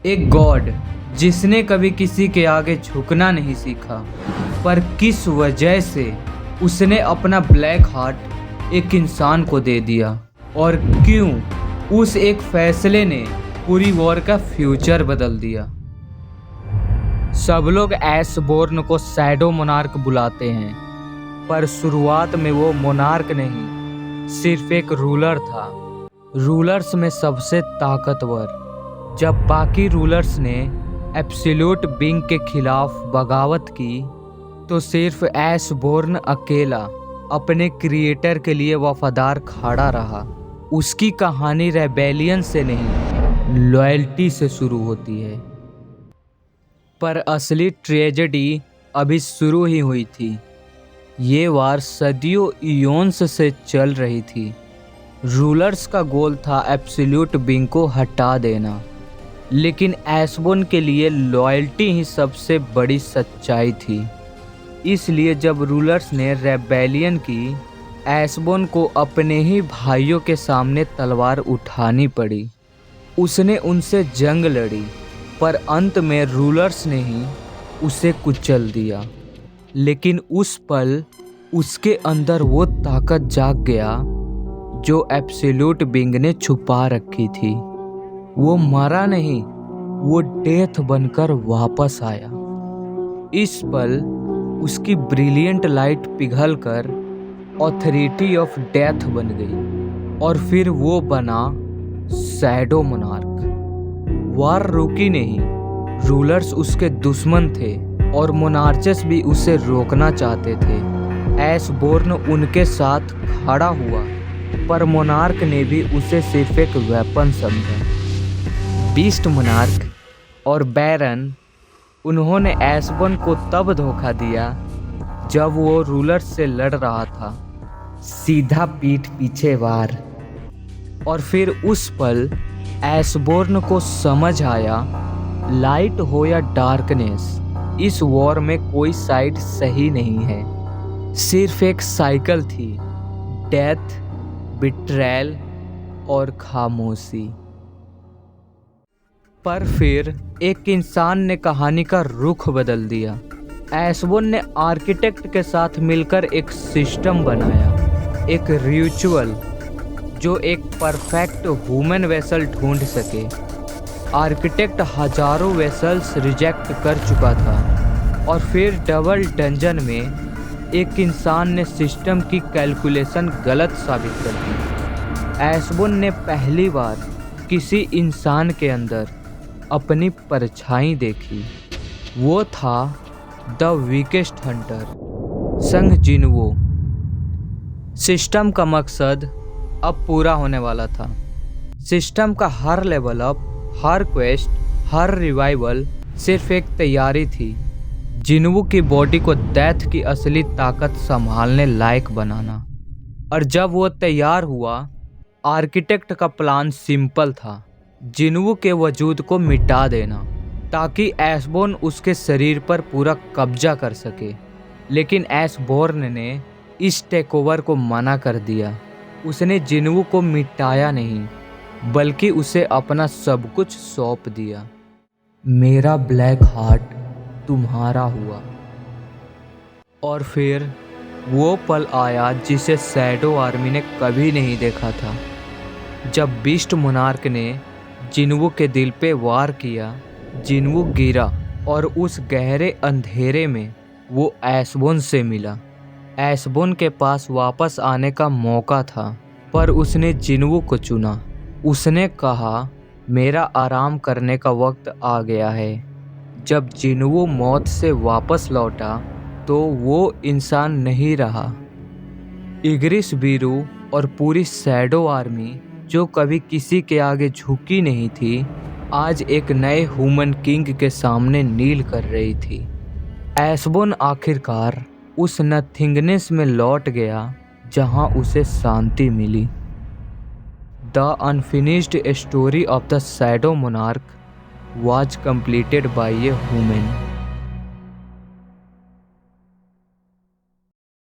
एक गॉड जिसने कभी किसी के आगे झुकना नहीं सीखा, पर किस वजह से उसने अपना ब्लैक हार्ट एक इंसान को दे दिया, और क्यों उस एक फैसले ने पूरी वॉर का फ्यूचर बदल दिया। सब लोग ऐशबोर्न को शैडो मोनार्क बुलाते हैं, पर शुरुआत में वो मोनार्क नहीं, सिर्फ एक रूलर था। रूलर्स में सबसे ताकतवर। जब बाकी रूलर्स ने एब्सोल्यूट बिंग के खिलाफ बगावत की, तो सिर्फ ऐशबोर्न अकेला अपने क्रिएटर के लिए वफादार खड़ा रहा। उसकी कहानी रेबेलियन से नहीं, लॉयल्टी से शुरू होती है। पर असली ट्रेजेडी अभी शुरू ही हुई थी। ये वार सदियों इयोन्स से चल रही थी। रूलर्स का गोल था एब्सोल्यूट बिंग को हटा देना, लेकिन ऐशबोर्न के लिए लॉयल्टी ही सबसे बड़ी सच्चाई थी। इसलिए जब रूलर्स ने रेबेलियन की, ऐशबोर्न को अपने ही भाइयों के सामने तलवार उठानी पड़ी। उसने उनसे जंग लड़ी, पर अंत में रूलर्स ने ही उसे कुचल दिया। लेकिन उस पल उसके अंदर वो ताकत जाग गया जो एब्सोल्यूट बिंग ने छुपा रखी थी। वो मरा नहीं, वो डेथ बनकर वापस आया। इस पल उसकी ब्रिलियंट लाइट पिघलकर ऑथोरिटी ऑफ डेथ बन गई, और फिर वो बना शैडो मोनार्क। वार रुकी नहीं, रूलर्स उसके दुश्मन थे और मोनार्चेस भी उसे रोकना चाहते थे। ऐशबोर्न उनके साथ खड़ा हुआ, पर मोनार्क ने भी उसे सिर्फ एक वेपन समझा। बीस्ट मोनार्क और बैरन, उन्होंने ऐशबोर्न को तब धोखा दिया जब वो रूलर से लड़ रहा था, सीधा पीठ पीछे वार। और फिर उस पल ऐशबोर्न को समझ आया, लाइट हो या डार्कनेस, इस वॉर में कोई साइड सही नहीं है। सिर्फ एक साइकिल थी, डेथ, बिट्रेयल और खामोशी। पर फिर एक इंसान ने कहानी का रुख बदल दिया। ऐशबोर्न ने आर्किटेक्ट के साथ मिलकर एक सिस्टम बनाया, एक रिचुअल जो एक परफेक्ट ह्यूमन वेसल ढूंढ सके। आर्किटेक्ट हजारों वेसल्स रिजेक्ट कर चुका था, और फिर डबल डंजन में एक इंसान ने सिस्टम की कैलकुलेशन गलत साबित कर दी। ऐशबोर्न ने पहली बार किसी इंसान के अंदर अपनी परछाई देखी। वो था द वीकेस्ट हंटर, संग जिनवो। सिस्टम का मकसद अब पूरा होने वाला था। सिस्टम का हर लेवल अप, हर क्वेस्ट, हर रिवाइवल सिर्फ एक तैयारी थी, जिनवो की बॉडी को डेथ की असली ताकत संभालने लायक बनाना। और जब वो तैयार हुआ, आर्किटेक्ट का प्लान सिंपल था, जिनवो के वजूद को मिटा देना, ताकि ऐशबोर्न उसके शरीर पर पूरा कब्जा कर सके। लेकिन ऐशबोर्न ने इस टेकओवर को मना कर दिया। उसने जिनवो को मिटाया नहीं, बल्कि उसे अपना सब कुछ सौंप दिया। मेरा ब्लैक हार्ट तुम्हारा हुआ। और फिर वो पल आया जिसे शैडो आर्मी ने कभी नहीं देखा था। जब बीस्ट मोनार्क ने जिनवो के दिल पे वार किया, जिनवो गिरा, और उस गहरे अंधेरे में वो ऐशबोर्न से मिला। ऐशबोर्न के पास वापस आने का मौका था, पर उसने जिनवो को चुना। उसने कहा, मेरा आराम करने का वक्त आ गया है। जब जिनवो मौत से वापस लौटा, तो वो इंसान नहीं रहा। इग्रिस बीरू और पूरी शैडो आर्मी, जो कभी किसी के आगे झुकी नहीं थी, आज एक नए ह्यूमन किंग के सामने नील कर रही थी। ऐशबोर्न आखिरकार उस नथिंगनेस में लौट गया जहां उसे शांति मिली। The unfinished story of the shadow monarch was completed by a human.